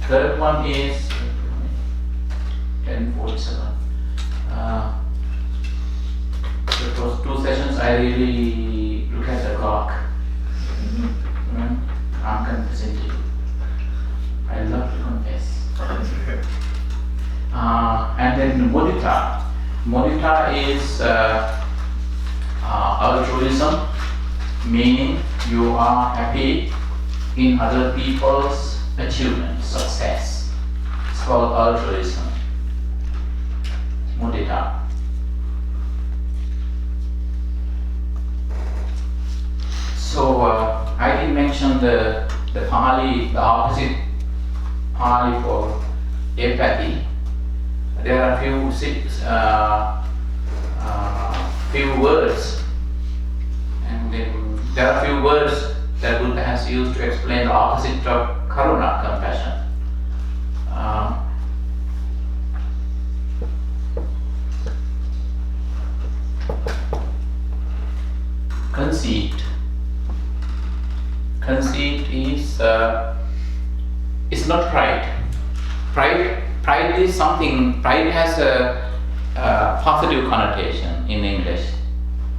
Third one is 10:47. The first two sessions I really look at the clock. I'm confessing to you. I love to confess. And then mudita. Mudita is altruism, meaning you are happy in other people's achievement, success. It's called altruism. Mudita. So I didn't mention the Pali, the opposite Pali for apathy. There are few words, and then there are few words that Buddha has used to explain the opposite of karuna, compassion. Conceit. Conceit is it's not pride. Pride is something. Pride has a positive connotation in English.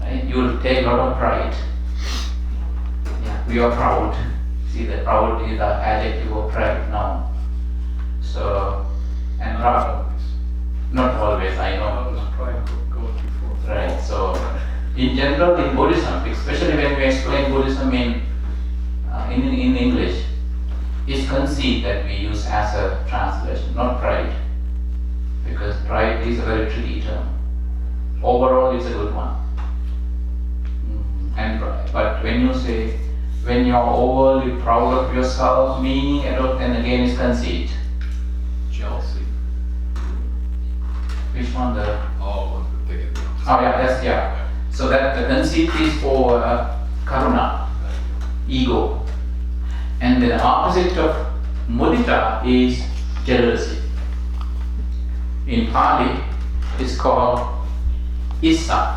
Right? You will take a lot of pride. Yeah, we are proud. See, the proud is the adjective of pride now. So, and not always. I know. Pride goes before. Right. So, in general, in Buddhism, especially when we explain Buddhism in English, it's conceit that we use as a translation, not pride, because pride is a very tricky term. Overall, it's a good one. But when you say, when you are overly proud of yourself, meaning, then again is conceit. Jealousy. Which one? Oh, Yeah. So that the conceit is for karuna, ego. And the opposite of mudita is jealousy. In Pali, it's called issa.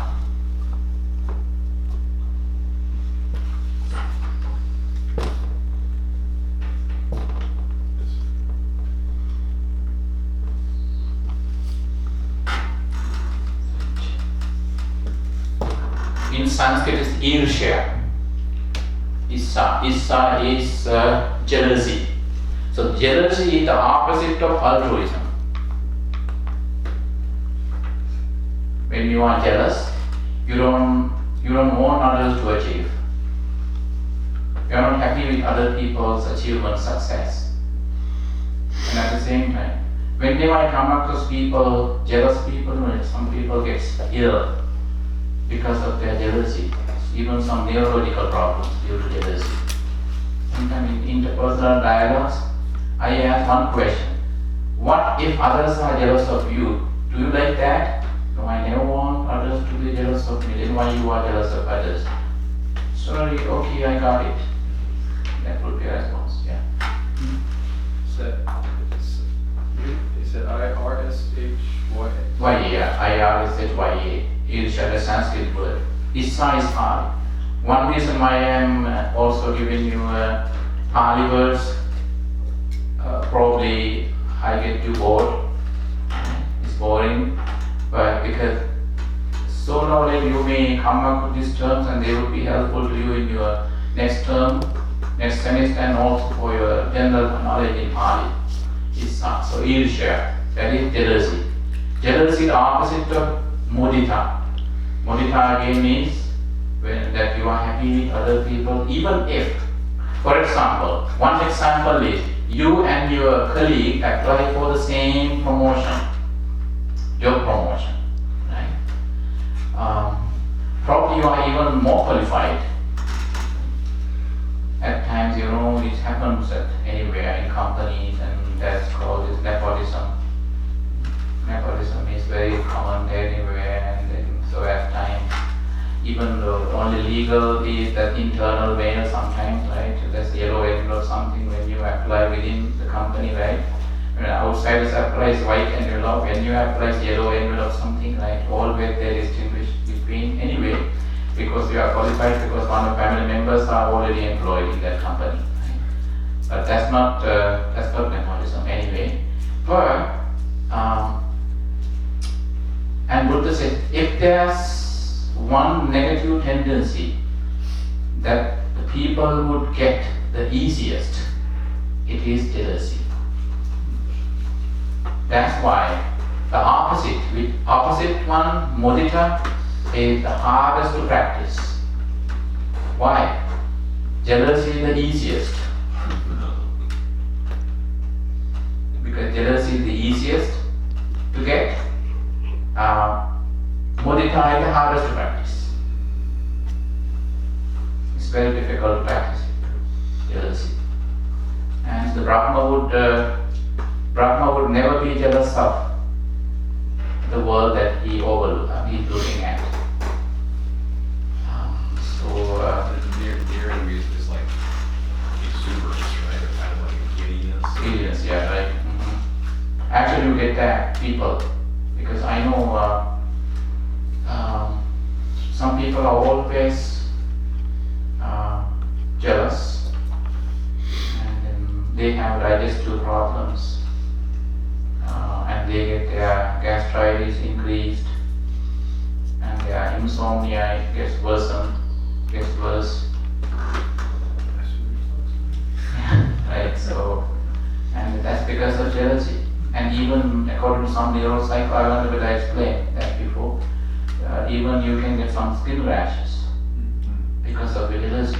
In Sanskrit, it's irsha. Issa is jealousy. So jealousy is the opposite of altruism. When you are jealous, you don't want others to achieve. You are not happy with other people's achievement, success. And at the same time, whenever I come across people, jealous people, some people get ill because of their jealousy. Even some neurological problems due to jealousy. Sometimes in interpersonal dialogues, I ask one question: what if others are jealous of you? Do you like that? No, I never want others to be jealous of me. Then why you are jealous of others? Sorry, okay, I got it. That would be a response. Yeah. Is it I-R-S-H-Y-A? I-R-S-H-Y-A. It's a Sanskrit word. Issa is Pali. One reason why I am also giving you Pali words, probably I get too bored. It's boring, but because sooner or later you may come up with these terms and they will be helpful to you in your next term, next semester, and also for your general knowledge in Pali. Issa. So irsha, that is jealousy. Jealousy is the opposite of mudita. Mudita again means that you are happy with other people, even if, for example, one example is you and your colleague apply for the same promotion, job promotion, right? Probably you are even more qualified. At times, it happens anywhere in companies, and that's called nepotism. Nepotism is very common anywhere, and so at times, even though only legal is that internal mail sometimes, right? That's yellow envelope something when you apply within the company, right? When outsiders applies white envelope, when you apply yellow envelope something, right? Always they distinguish between anyway, because you are qualified, because one of family members are already employed in that company. Right? But that's not nepotism. But and Buddha said, if there's one negative tendency that the people would get the easiest, it is jealousy. That's why the opposite one, mudita, is the hardest to practice. Why? Jealousy is the easiest. Because jealousy is the easiest to get. Mudita is the hardest to practice. It's very difficult to practice jealousy. And the Brahma would never be jealous of the world that he's looking at. Near enemy is like exuberance, right? Or kind of like giddiness. Giddiness, yeah, right. Mm-hmm. Actually, you get that people, because I know some people are always jealous, and then they have digestive problems, and they get their gastritis increased, and their insomnia gets worse. Right, so, and that's because of jealousy. And even according to some neuropsych, I wonder whether I explained that before, even you can get some skin rashes because of jealousy.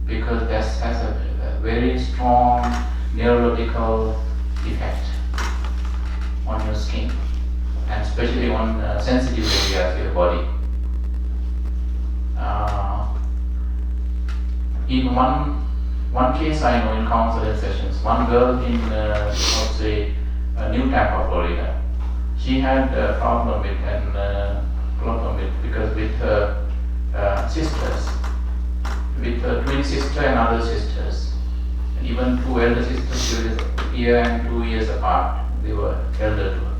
Because that has a very strong neurological effect on your skin, and especially on sensitive areas of your body. In one case I know in counseling sessions, one girl in New Tampa, Florida, she had a problem with because with her sisters, with her twin sister and other sisters, and even two elder sisters, a year and 2 years apart. They were elder to her,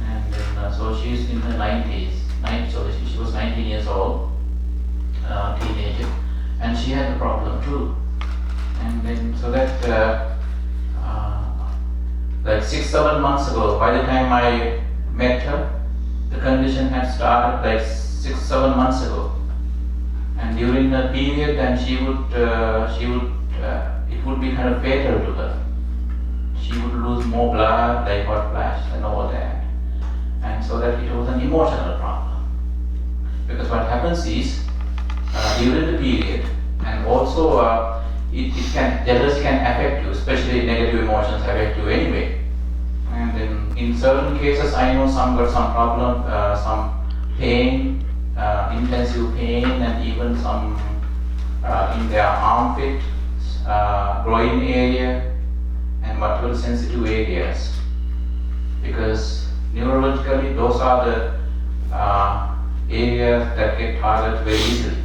and then, so she's in her 90s. So she was 19 years old, teenager, and she had the problem too. And then so that like 6-7 months ago, by the time I met her, the condition had started like 6-7 months ago. And during the period, and it would be kind of fatal to her. She would lose more blood, like hot flash and all that. And so that it was an emotional problem. Because what happens is, during the period, and also jealousy can affect you, especially negative emotions affect you anyway. And then in certain cases, I know some got some problem, some pain, intensive pain, and even some in their armpit, groin area, and multiple sensitive areas. Because neurologically, those are the areas that get targeted very easily.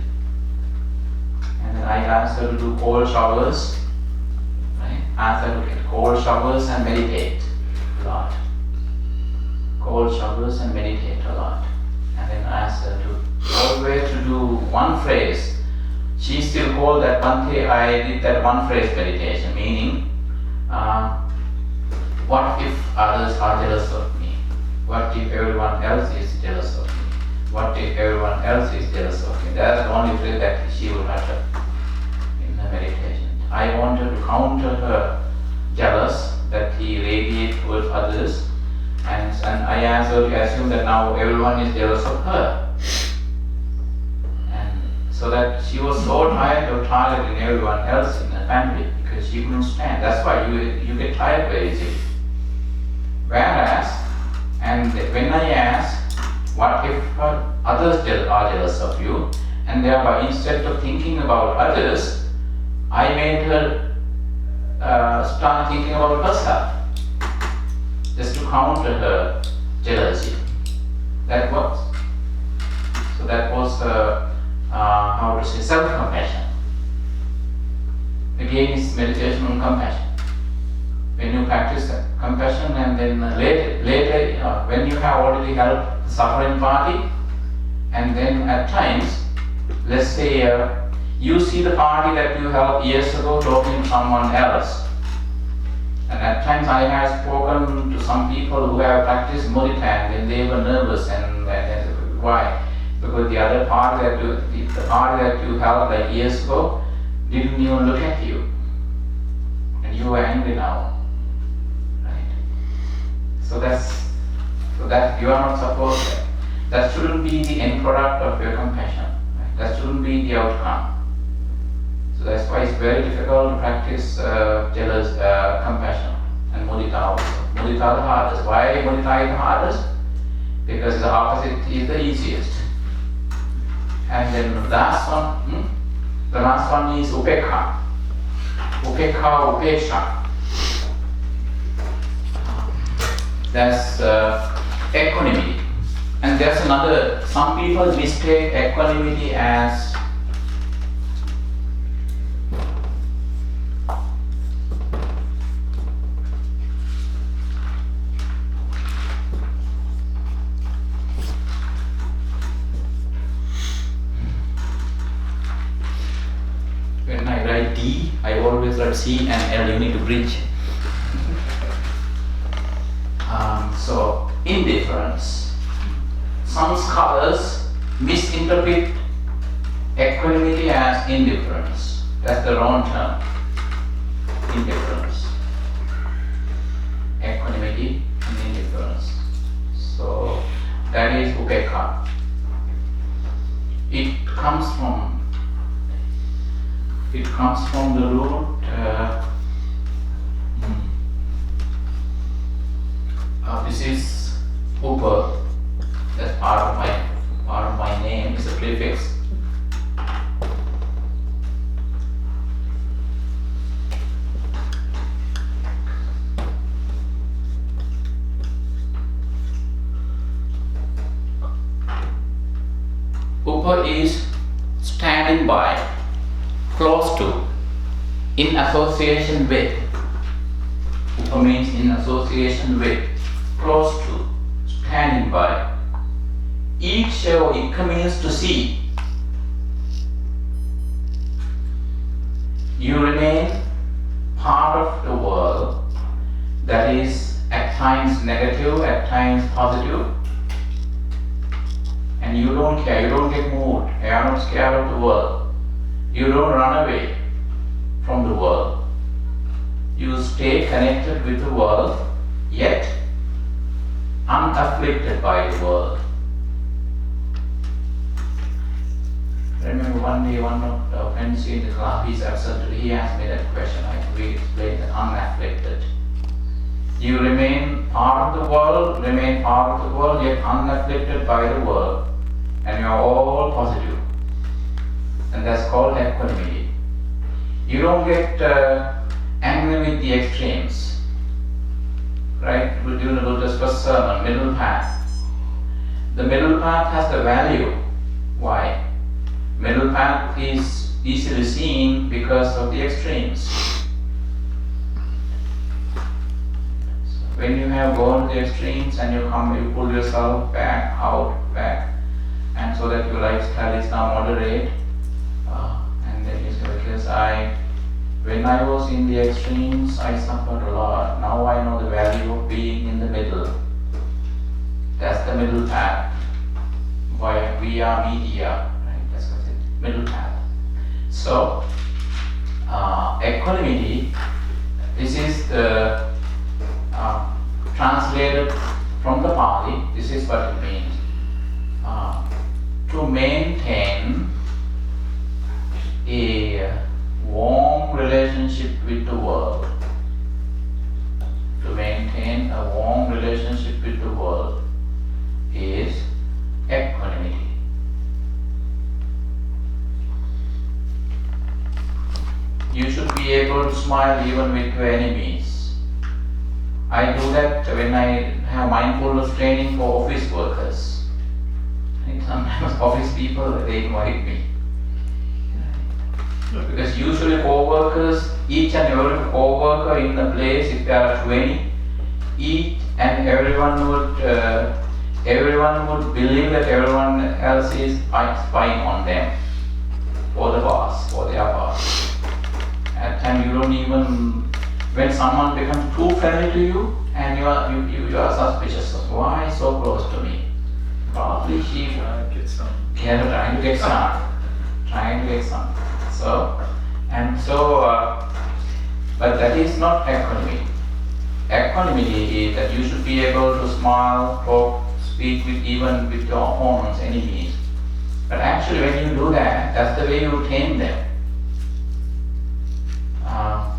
And then I asked her to do cold showers, right? Asked her to get cold showers and meditate a lot. Cold showers and meditate a lot. And then I asked her to always to do one phrase. She still called that one day I did that one phrase meditation, meaning, what if others are jealous of me? What if everyone else is jealous of me? What if everyone else is jealous of me? That's the only phrase that she would utter in the meditation. I wanted to counter her jealous that he radiates towards others, and I asked her to assume that now everyone is jealous of her. And so that she was so tired of targeting everyone else in the family because she couldn't stand. That's why you get tired very easily. Whereas, and when I asked, what if others are jealous of you, and thereby instead of thinking about others, I made her start thinking about herself, just to counter her jealousy. That works. So that was how to say, self-compassion. Again, it's meditation on compassion. When you practice compassion, and then later, when you have already helped the suffering party, and then at times, let's say you see the party that you helped years ago talking to someone else, and at times I have spoken to some people who have practiced Moditan when they were nervous and why? Because the other party the party that you held like years ago didn't even look at you. And you are angry now. Right? So that you are not supposed to. That shouldn't be the end product of your compassion. Right? That shouldn't be the outcome. So that's why it's very difficult to practice jealous compassion and mudita also. Mudita the hardest. Why mudita is the hardest? Because the opposite is the easiest. And then the last one is upekha. Upekha, upeksha. That's equanimity. And there's another, some people mistake equanimity as when I write D, I always write C and L, you need to bridge. So, indifference. Some scholars misinterpret equanimity as indifference. That's the wrong term. Indifference. Equanimity and indifference. So, that is upekha. It comes from the root this is upa. That's part of my name is a prefix. Upa is standing by, close to, in association with. Upa means in association with, close to, standing by. Ikka means to see. You remain part of the world that is at times negative, at times positive, and you don't care, you don't get moved, you are not scared of the world. You don't run away from the world. You stay connected with the world, yet unafflicted by the world. I remember one day one of the friends in the class, he's absent, he asked me that question. I re-explained that unafflicted. You remain part of the world, yet unafflicted by the world, and you are all positive. And that's called equanimity. You don't get angry with the extremes. Right? We're doing a little first sermon, middle path. The middle path has the value. Why? Middle path is easily seen because of the extremes. So when you have gone to the extremes and you pull yourself back, and so that your lifestyle is now moderate, and then you say, because when I was in the extremes, I suffered a lot. Now I know the value of being in the middle. That's the middle path. Why we are media, right? That's what it. Middle path. So, equanimity. This is the translated from the Pali. This is what it means. To maintain a warm relationship with the world. To maintain a warm relationship with the world is equanimity. You should be able to smile even with your enemies. I do that when I have mindfulness training for office workers. And sometimes office people, they invite me. Because usually co-workers, each and every co-worker in the place, if there are 20, each and everyone would believe that everyone else is spying on them, for the boss, for their boss. At times you don't even, when someone becomes too you are suspicious. Why so close to me? Probably she Trying to get some. trying to get some. But that is not equanimity. Equanimity is that you should be able to smile, talk, speak even with your opponents, enemies. But actually, when you do that, that's the way you tame them.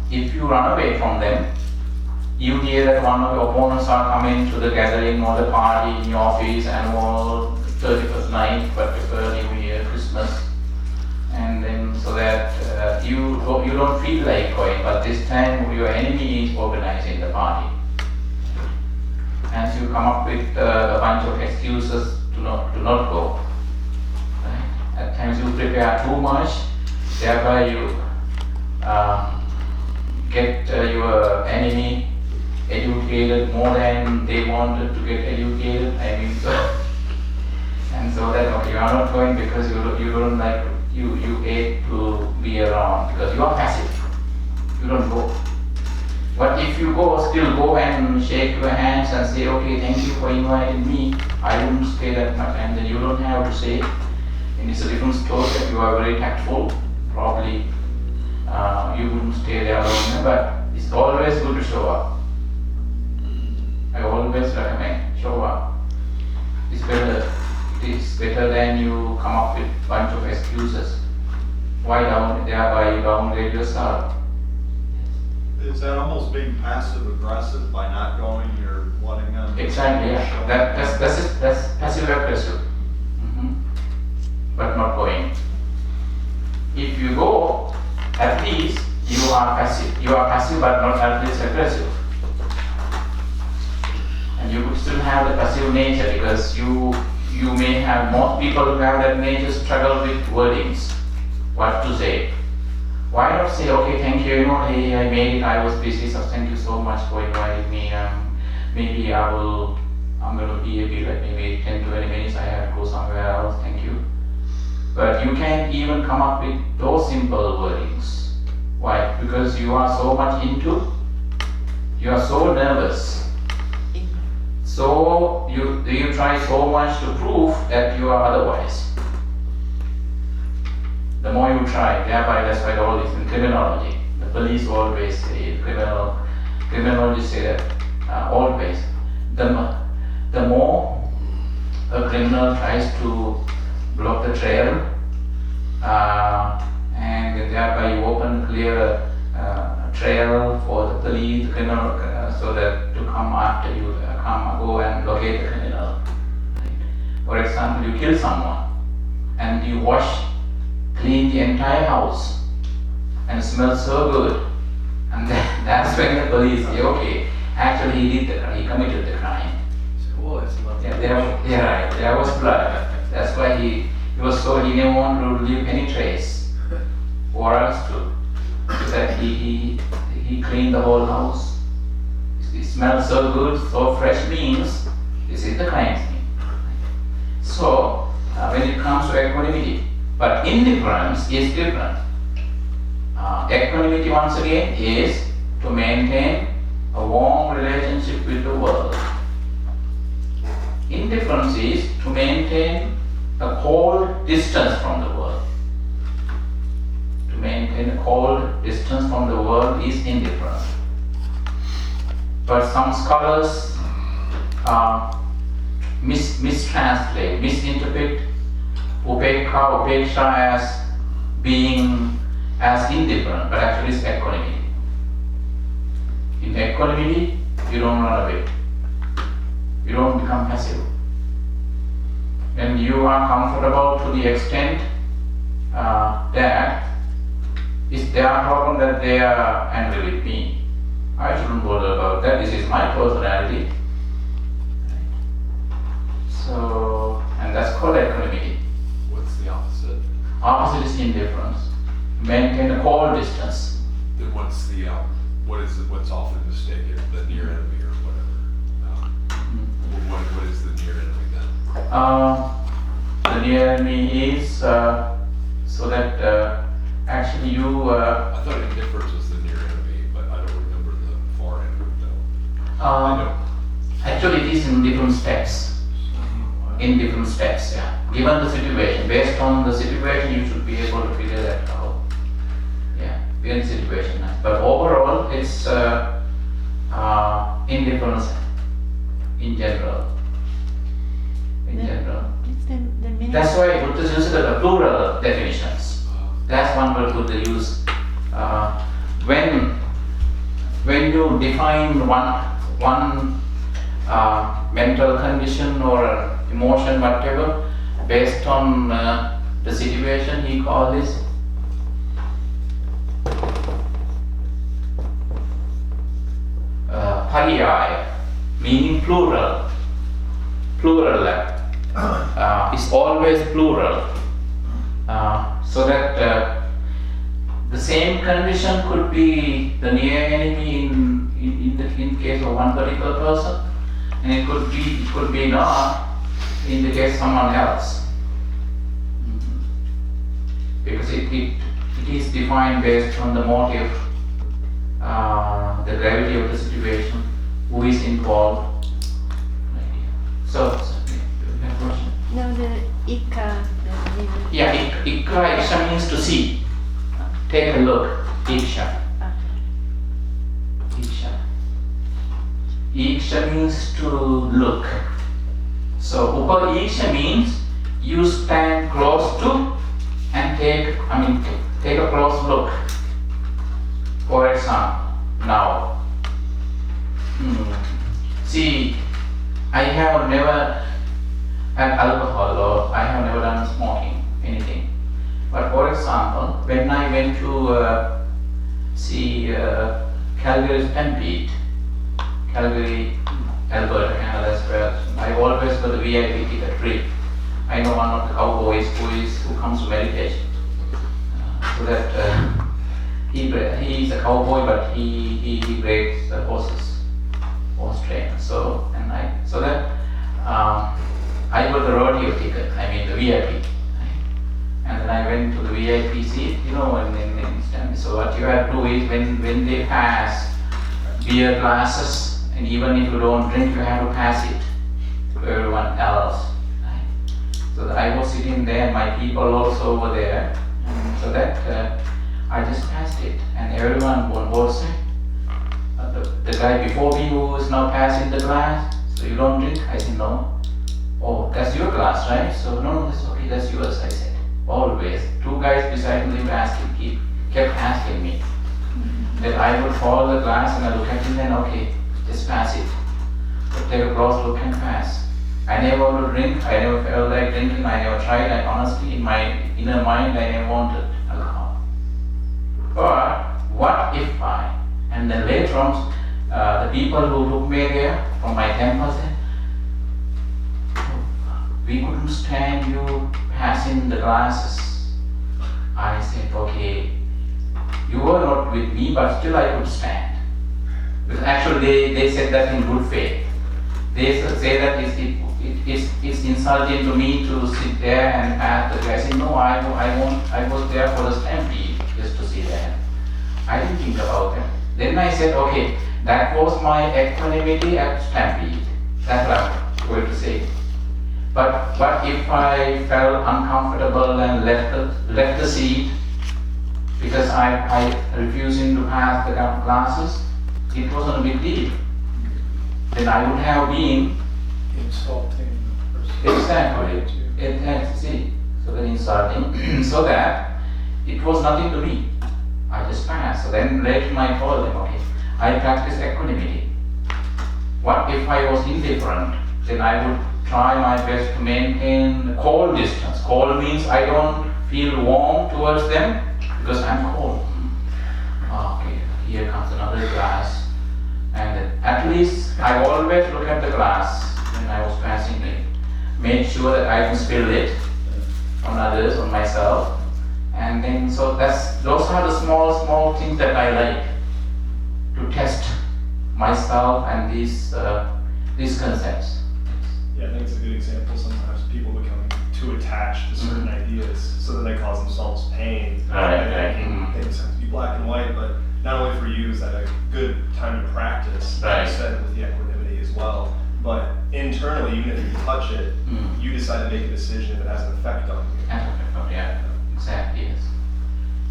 If you run away from them, you hear that one of your opponents are coming to the gathering or the party in your office, annual 31st night, whatever, New Year, Christmas, and then so that you don't feel like going, but this time your enemy is organizing the party. And so you come up with a bunch of excuses to not go. Right? At times you prepare too much, thereby you get your enemy educated more than they wanted to get educated. I mean, and so that okay, you are not going because you don't like you hate to be around because you are passive. You don't go. But if you go, still go and shake your hands and say, okay, thank you for inviting me. I wouldn't stay that much, and then you don't have to say. And it's a different story that you are very tactful. Probably you wouldn't stay there long, but it's always good to show up. I always recommend show up. It's better. It is better than you come up with a bunch of excuses. Why thereby you downgrade yourself. Is that almost being passive aggressive by not going? You're letting them. Exactly. Yeah. That's passive aggressive. But not going. If you go, at least you are passive. You are passive, but not at least aggressive. And you could still have the passive nature because you may have most people who have that nature struggle with wordings, what to say. Why not say, okay, thank you, hey, I made it, I was busy, so thank you so much for inviting me. Maybe I'm going to be a bit like maybe 10 to 20 minutes, I have to go somewhere else, thank you. But you can't even come up with those simple wordings. Why? Because you are so much into, you are so nervous. So you try so much to prove that you are otherwise. The more you try, thereby that's why all this in criminology. The police always say, criminologists say that always. The more a criminal tries to block the trail, and thereby you open clear trail for the police, the criminal, so that to come after you, go and locate the criminal. For example, you kill someone and you clean the entire house and it smells so good, and that's when the police say, okay, actually he committed the crime. Well, it's lovely. There was blood. That's why he didn't want to leave any trace for us to, so that he cleaned the whole house. It smells so good, so fresh means this is the crime scene. So when it comes to equanimity, but indifference is different. Equanimity once again is to maintain a warm relationship with the world. Indifference is to maintain a cold distance from the world. To maintain a cold distance from the world is indifference. But some scholars mistranslate, misinterpret upeksha as being as indifferent, but actually it's equanimity. In equanimity, you don't run away. You don't become passive. When you are comfortable to the extent that it's their problem that they are angry with me, I shouldn't bother about that. This is my personality. So, and that's called equanimity. What's the opposite? Opposite is indifference. Maintain a cold distance. Then what's the what's often mistaken, the near enemy or whatever? What is the near enemy then? The near enemy is so that actually you. I thought indifference was the near enemy, but I don't remember the far enemy though. I know Actually, it is in different steps. In different steps, yeah. Given the situation, based on the situation, you should be able to figure that out. Yeah, given the situation. But overall, it's indifference in general. In general. It's the meaning. That's why Buddha uses the plural definitions. That's one word Buddha use. When you define one mental condition or emotion, whatever, based on the situation, he calls this pariyaya, meaning plural. Plural. Is always plural. So that the same condition could be the near enemy in case of one particular person, and it could be not in the case of someone else. Because it is defined based on the motive, the gravity of the situation, who is involved. So, do you have a question? No, the ikka. Yeah, iksha means to see. Take a look. Iksha. Iksha. Iksha means to look. So upa-iksha means you stand close to and take a close look. For example, now, see, I have never had alcohol or I have never done smoking, anything. But for example, when I went to see Calgary Stampede, Calgary, Alberta, Canada as well, I always got the VIP ticket free. I know one of the cowboys who comes to meditation. So that he's a cowboy, but he breaks the horse trainer. So that I got the rodeo ticket. I mean the VIP. And then I went to the VIP seat, in Stanley. So what you have to do is when they pass beer glasses, and even if you don't drink, you have to pass it to everyone else. Right? So that I was sitting there, and my people also were there. And so that I just passed it, and everyone was saying, the guy before me who was now passing the glass, so you don't drink? I said, no. Oh, that's your glass, right? So no, that's okay, that's yours, I said. Always. Two guys beside me kept asking me. That I would follow the glass and I look at him and okay, just pass it. But take a close look and pass. I never want to drink, I never felt like drinking, I never tried, and honestly in my inner mind I never wanted alcohol. But what if and then later on the people who took me there from my temple said, we couldn't stand you passing the glasses. I said, okay, you were not with me, but still I could stand. Because actually they said that in good faith. They say that it's insulting to me to sit there and pass the glass. I said, no, I was there for the stampede, just to see that. I didn't think about that. Then I said, okay, that was my equanimity at stampede. That's what I'm going to say. But if I felt uncomfortable and left the seat because I refusing to pass the glasses, it wasn't a big deal. Then I would have been insulting the person. Exactly. See, so very insulting. So that it was nothing to me. I just passed. So then later I told them, okay, I practice equanimity. What if I was indifferent? Then I would try my best to maintain cold distance. Cold means I don't feel warm towards them because I'm cold. Okay, here comes another glass. And at least I always look at the glass when I was passing it. Make sure that I don't spill it on others, on myself. And then those are the small things that I like to test myself and these concepts. Yeah, I think it's a good example. Sometimes people become too attached to certain ideas, so then they cause themselves pain. Right. Things have to be black and white, but not only for you is that a good time to practice, like Right. you said, with the equanimity as well, But internally, even if you touch it, Mm. you decide to make a decision if it has an effect on you. Yeah, exactly, yes.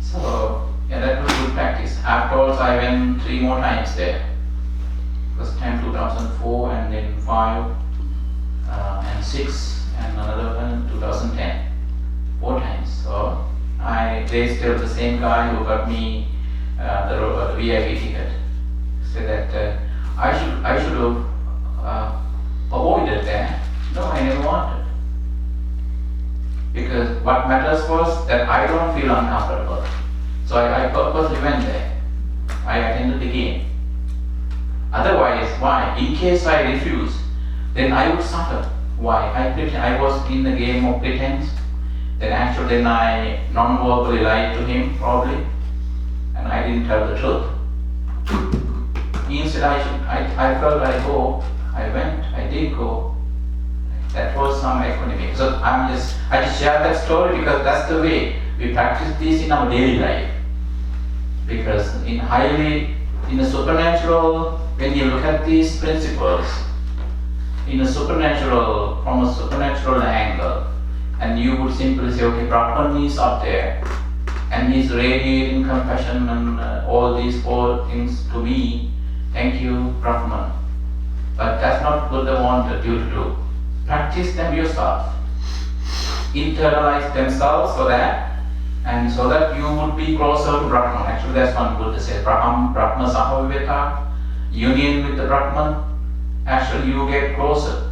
So, yeah, that was good practice. Afterwards, I went 3 more times there. First time 2004, and then 5, and 6, and another one 2010. 4 times. So, they still the same guy who got me the VIP ticket. Said that I should have avoided that. No, I never wanted. Because what matters was that I don't feel uncomfortable. So I purposely went there. I attended the game. Otherwise, why? In case I refuse, then I would suffer. Why? I was in the game of pretense. Then I non-verbally lied to him probably, and I didn't tell the truth. Instead, I felt I went, I did go. That was some economy. So I just share that story because that's the way we practice this in our daily life. Because in the supernatural, when you look at these principles, from a supernatural angle, and you would simply say, okay, Brahman is up there, and he's radiating compassion and all these 4 things to me. Thank you, Brahman. But that's not what they wanted you to do. Practice them yourself. Internalize themselves so that you would be closer to Brahman. Actually, that's one Buddha says, Brahma Sahaviveka, union with the Brahman. Actually, you get closer.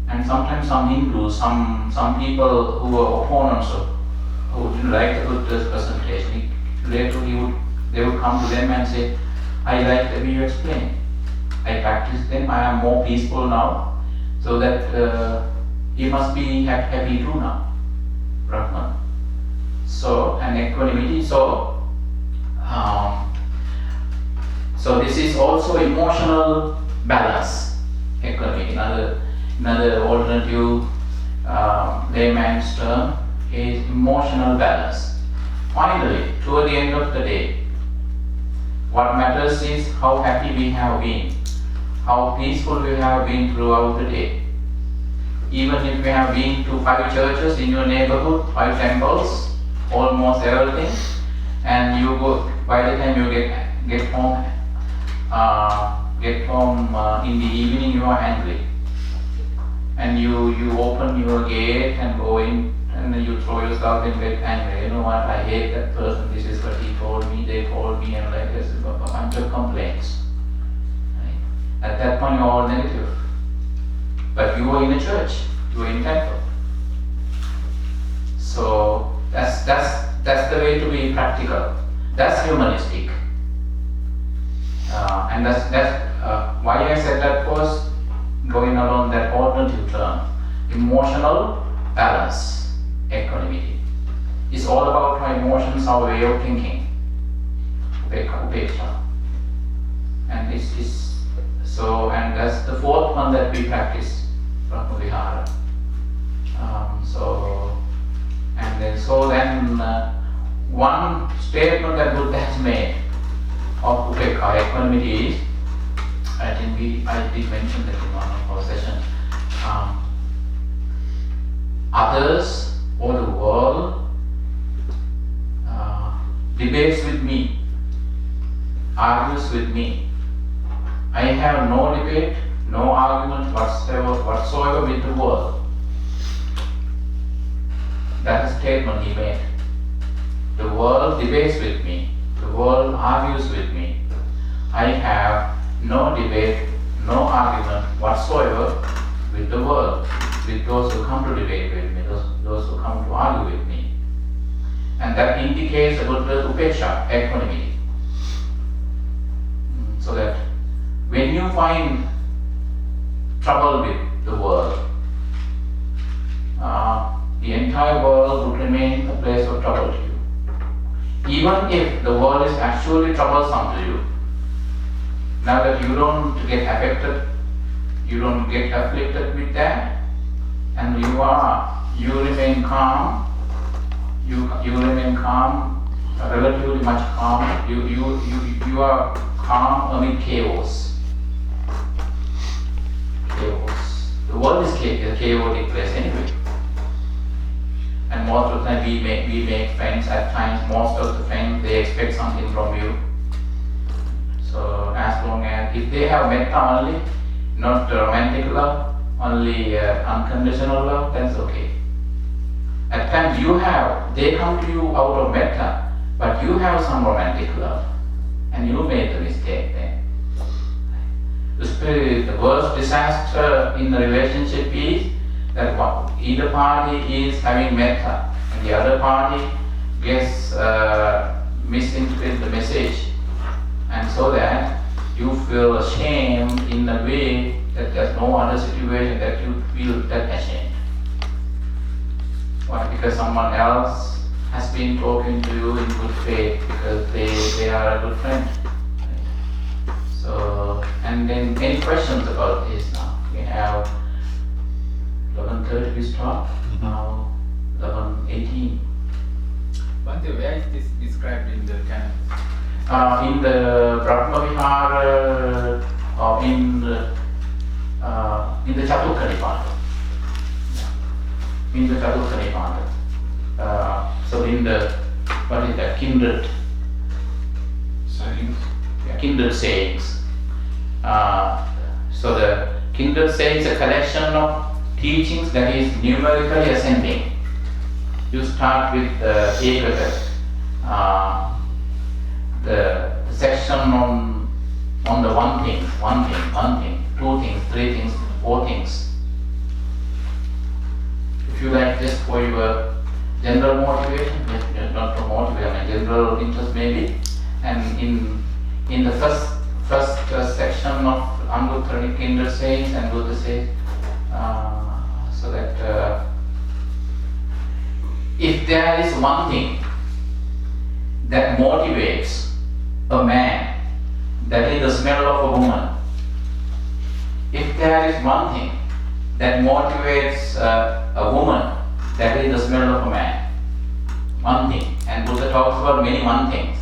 And sometimes some Hindus, some people who were opponents who didn't like the Buddha's presentation, later they would come to them and say, I like the way you explain. I practice them, I am more peaceful now, so that he must be happy too now, Brahman. So, and equanimity, so this is also emotional balance, equanimity. Another alternative layman's term is emotional balance. Finally, toward the end of the day, what matters is how happy we have been, how peaceful we have been throughout the day. Even if we have been to 5 churches in your neighborhood, 5 temples, almost everything, and you go, by the time you get home in the evening, you are angry, and you open your gate and go in, and then you throw yourself in bed angry. You know what? I hate that person. This is what he told me. They told me, and like this, a bunch of complaints. Right? At that point, you're all negative. But you were in a church. You were in temple. So that's the way to be practical. That's humanistic. And that's why I said that was going along that alternative term. Emotional balance, equanimity. It's all about how emotions, our way of thinking. Upeksha. And and that's the 4th one that we practice, Brahmavihara. Then one statement that Buddha has made of Upekkha, equanimity is, I did mention that in one of our sessions. Others or the world debates with me, argues with me. I have no debate, no argument whatsoever with the world. That is a statement he made. The world debates with me, the world argues with me. I have no debate, no argument whatsoever with the world, with those who come to debate with me, those who come to argue with me. And that indicates a Buddha's upeksha, equanimity. So that when you find trouble with the world, the entire world would remain a place of trouble to you. Even if the world is actually troublesome to you, now that you don't get affected, you don't get afflicted with that, and you remain calm, you remain calm, relatively much calm, you are calm amid chaos. is a chaotic place anyway. And most of the time we make friends. At times, most of the friends they expect something from you. So as long as if they have metta only, not romantic love, only unconditional love, that's okay. At times they come to you out of metta, but you have some romantic love, and you made the mistake then. The worst disaster in the relationship is that either party is having metta and the other party gets misinterpret the message, and so that you feel ashamed in a way that there's no other situation that you feel that ashamed. Why? Because someone else has been talking to you in good faith because they are a good friend. So, and then any questions about this now? We have 11:30 we stop, now 11:18. Bhante, where is this described in the canon? In the Brahma Vihara, or in the Chaturka Nipada. In the Chaturka Nipada. So in the, what is that, kindred Sayings. kindred sayings. So the kindred sayings is a collection of teachings that is numerically ascending. You start with Ekata, the section on the one thing, two things, three things, four things. If you like, just for your general motivation, not for motivation, general interest maybe, and in the first section of Anguttara kindred sayings and Buddha says, so that if there is one thing that motivates a man, that is the smell of a woman. If there is one thing that motivates a woman, that is the smell of a man. One thing, and Buddha talks about many one things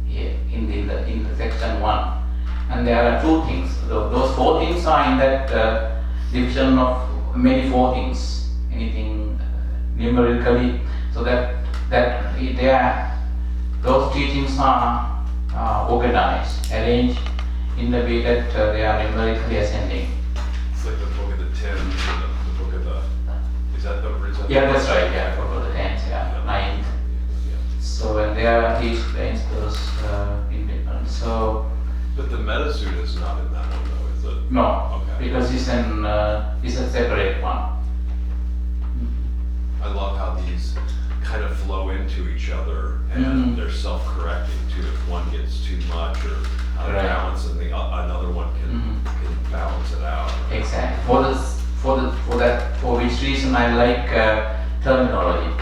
here in the section 1. And there are two things. Those four things are in that division of many four things. Anything numerically, so that those teachings are organized, arranged in the way that they are numerically ascending. It's like the book of the tens, the book of the. Is that the? Yeah, that's right. Yeah, for the tens. Yeah, ninth. So and there he explains those indifference. So. But the Metta Sutta is not in that one though, is it? No, Okay. because it's a separate one. I love how these kind of flow into each other and they're self-correcting too. If one gets too much or out of Right. balance, and another one can balance it out. Exactly. For which reason I like terminology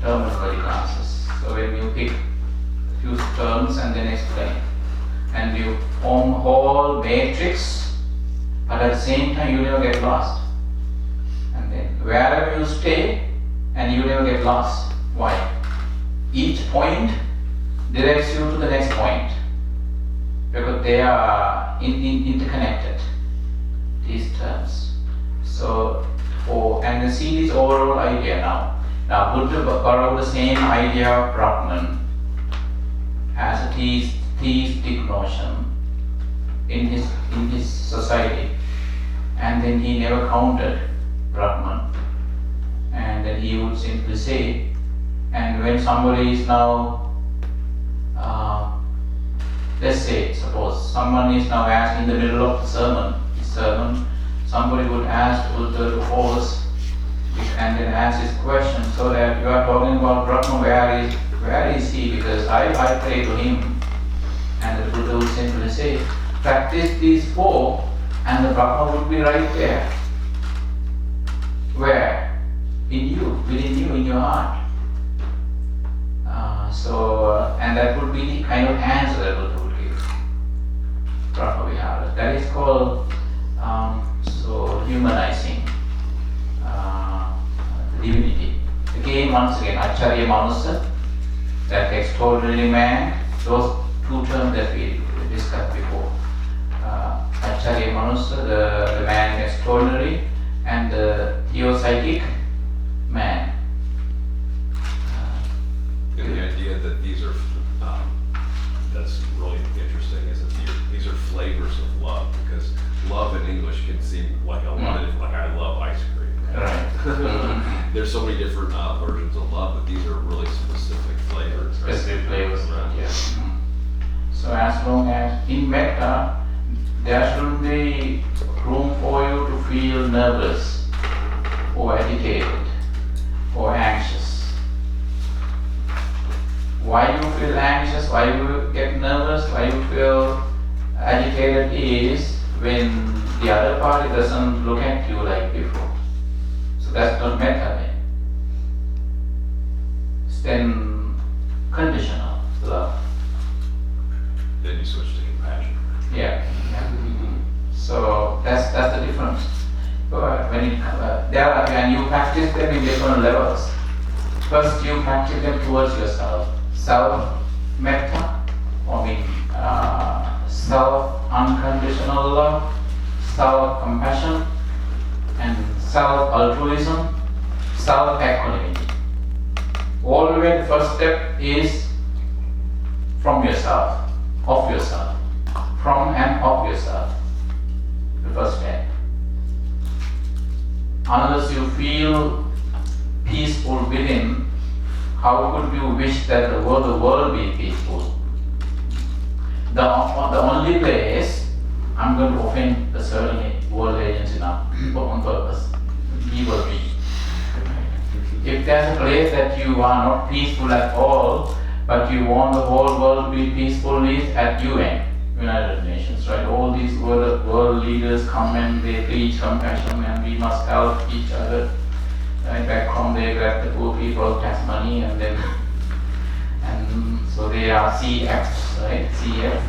classes. So when you pick a few terms and then explain, and you form a whole matrix, but at the same time you never get lost. And then wherever you stay, and you never get lost. Why? Each point directs you to the next point, because they are interconnected, these terms. So, and you see this overall idea now. Now Buddha borrowed the same idea of Brahman as a theistic notion in his society, and then he never counted Brahman, and then he would simply say, and when somebody is now, let's say, suppose someone is now asked in the middle of the sermon, somebody would ask Buddha to pause and then ask his question, so that you are talking about Brahman, where is he? Because I pray to him, and the Buddha would simply say, practice these four, and the Brahman would be right there. Where? In you, within you, in your heart. And that would be the kind of answer that Buddha would give. Brahma Vihara. That is called humanizing divinity. Again, once again, Acharya Manusa, that extraordinary man, those two terms that we discussed before. Acharya Manusa, the man extraordinary, and the theopsychic man. And the idea that these are, that's really interesting, is that these are flavors of love, because love in English can seem like a lot of, like I love ice cream. Right. There's so many different versions of love, but these are really specific flavors. Right? Specific flavors, Right. yes. So as long as in metta, there shouldn't be room for you to feel nervous or agitated or anxious. Why you feel anxious, why you get nervous, why you feel agitated is when the other party doesn't look at you like before. So that's not metta then. It's then conditional love. Then you switch to compassion. Yeah. So that's the difference. But when you practice them in different levels, first you practice them towards yourself. Self metta, self unconditional love, self compassion, and self altruism, self equanimity. All the way the first step is from yourself, of yourself, from and of yourself. The first step. Unless you feel peaceful within, how could you wish that the world be peaceful? The only place, I'm going to offend the certain world agency now, on purpose, evil be. If there's a place that you are not peaceful at all, but you want the whole world to be peaceful, is at UN, United Nations, right? All these world leaders come and they preach compassion and we must help each other. Right? Back home they grab the poor people, tax money, and so they are CFs, right? CF.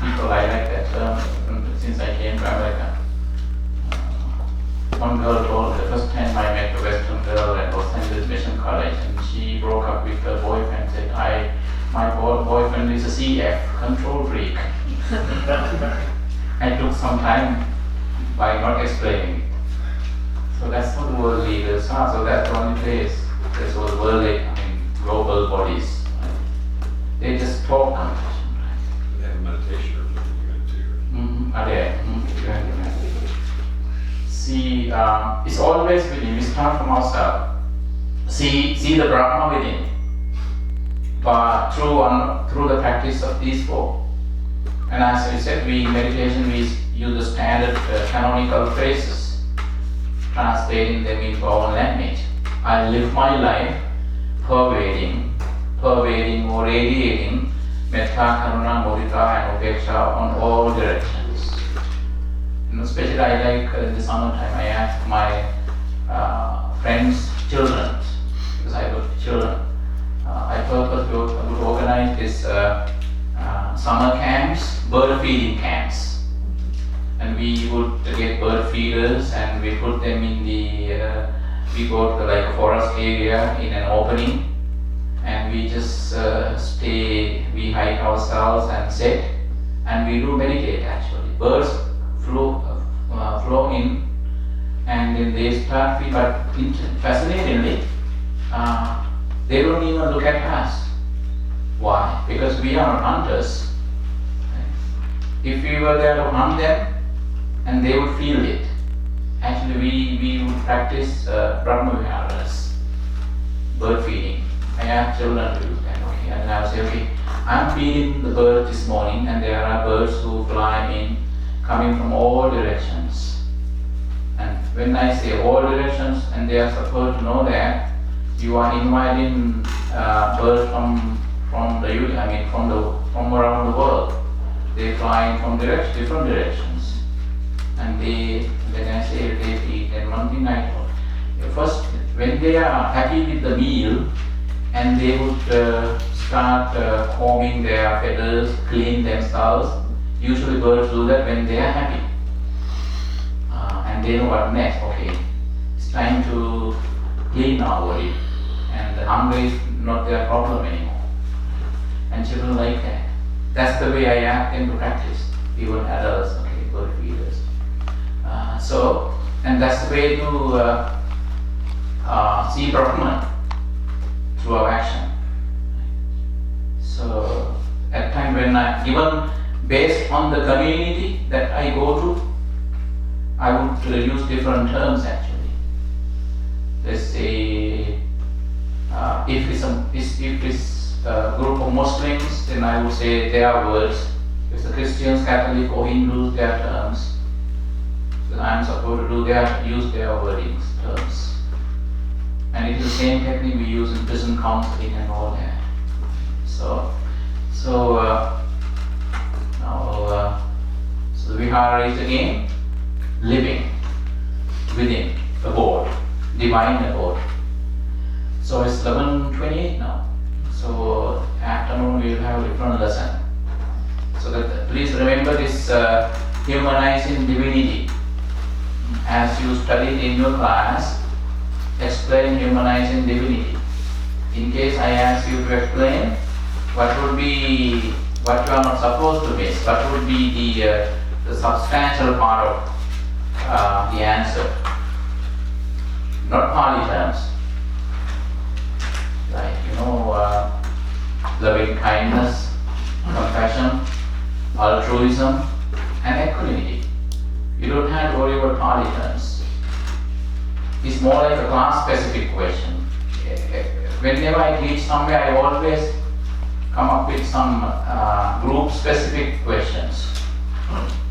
People, I like that term since I came to America. One girl told the first time I met a Western girl at Los Angeles Mission College, and she broke up with her boyfriend and said, my boyfriend is a CF, control freak. I took some time by not explaining it. So that's what world leaders are. So that's the only place. That's what global bodies. Right? They just talk compassion. Right? They have a meditation or something you got too. Are there? See, it's always within. We start from ourselves. See the Brahma within. But through the practice of these four. And as I said, meditation we use the standard canonical phrases, translating them into our language. I live my life pervading or radiating metta, karuna, mudita, and upeksha on all directions. And especially I like in the summertime, I ask my friends' children, because I got children. I purposely would organize this summer camps, bird feeding camps. And we would get bird feeders and we put them in we go to like a forest area in an opening, and we just stay, we hide ourselves and sit, and we do meditate actually. Birds flow in, and then they start feeding, but fascinatingly, they don't even look at us. Why? Because we are hunters. If we were there to hunt them, and they would feel it. Actually, we would practice Brahma Viharas, bird feeding. I have children to do that, okay? And I'll say, okay, I'm feeding the bird this morning, and there are birds who fly in, coming from all directions. And when I say all directions, and they are supposed to know that you are inviting birds from around the world. They fly in from different directions. And when I say they feed, then one thing I told, first when they are happy with the meal, and they would start combing their feathers, clean themselves. Usually birds do that when they are happy. And they know what next, okay, it's time to clean our body. And the hunger is not their problem anymore. And children like that. That's the way I ask them to practice, even adults, okay, bird feeders. And that's the way to see Brahman through our action. So at time when I, even based on the community that I go to, I would use different terms actually. Let's say if it's a group of Muslims, then I would say their words. If it's the Christians, Catholic or Hindus, their terms. So I'm supposed to use their wordings, terms. And it is the same technique we use in prison counseling and all that. So the vihara is again living within abode, divine abode. So it's 11:28 now. So afternoon we will have a different lesson. So that please remember this humanizing divinity. As you studied in your class, explain humanizing divinity. In case I ask you to explain, what would be what you are not supposed to miss? What would be the substantial part of the answer? Not Pali terms, like loving kindness, compassion, altruism, and equanimity. You don't have to worry about Pali terms. It's more like a class-specific question. Whenever I teach somewhere, I always come up with some group-specific questions.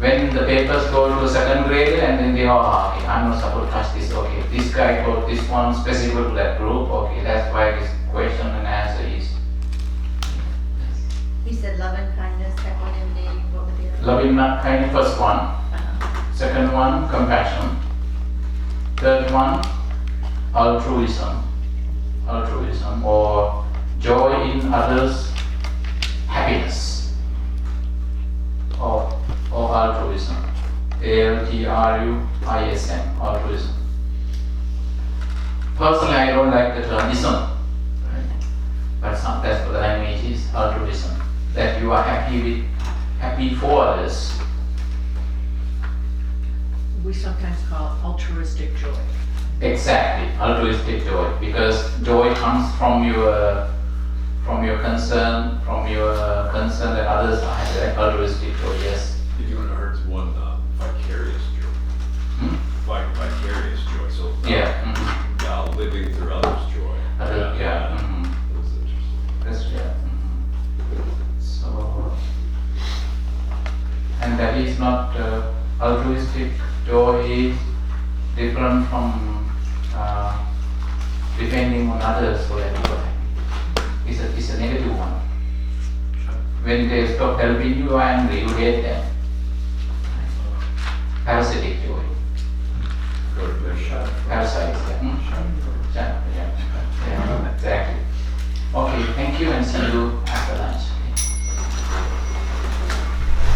When the papers go to a second grade and then they are, okay, I'm not supposed to touch this, okay, this guy got this one specific to that group, okay, that's why this question and answer is. You said love and kindness, equanimity, what were the other? Loving kindness, first one. Second one, compassion. Third one, altruism or joy in others' happiness, or altruism. ALTRUISM, altruism. Personally, I don't like the term ism, right? But that's what the language is, altruism. That you are happy for others. We sometimes call it altruistic joy. Exactly, altruistic joy, because joy comes from your concern, that others are happy. Like altruistic joy, yes. If you want to hurt one vicarious joy. Vicarious joy. So Yeah. Living through others' joy. Yeah. That's interesting. That's yeah. So, and that is not altruistic joy is different from depending on others for that you are happy. It's a negative one. When they stop helping you, you are angry, you hate them. Parasitic joy. Go to bed. Parasites, yeah.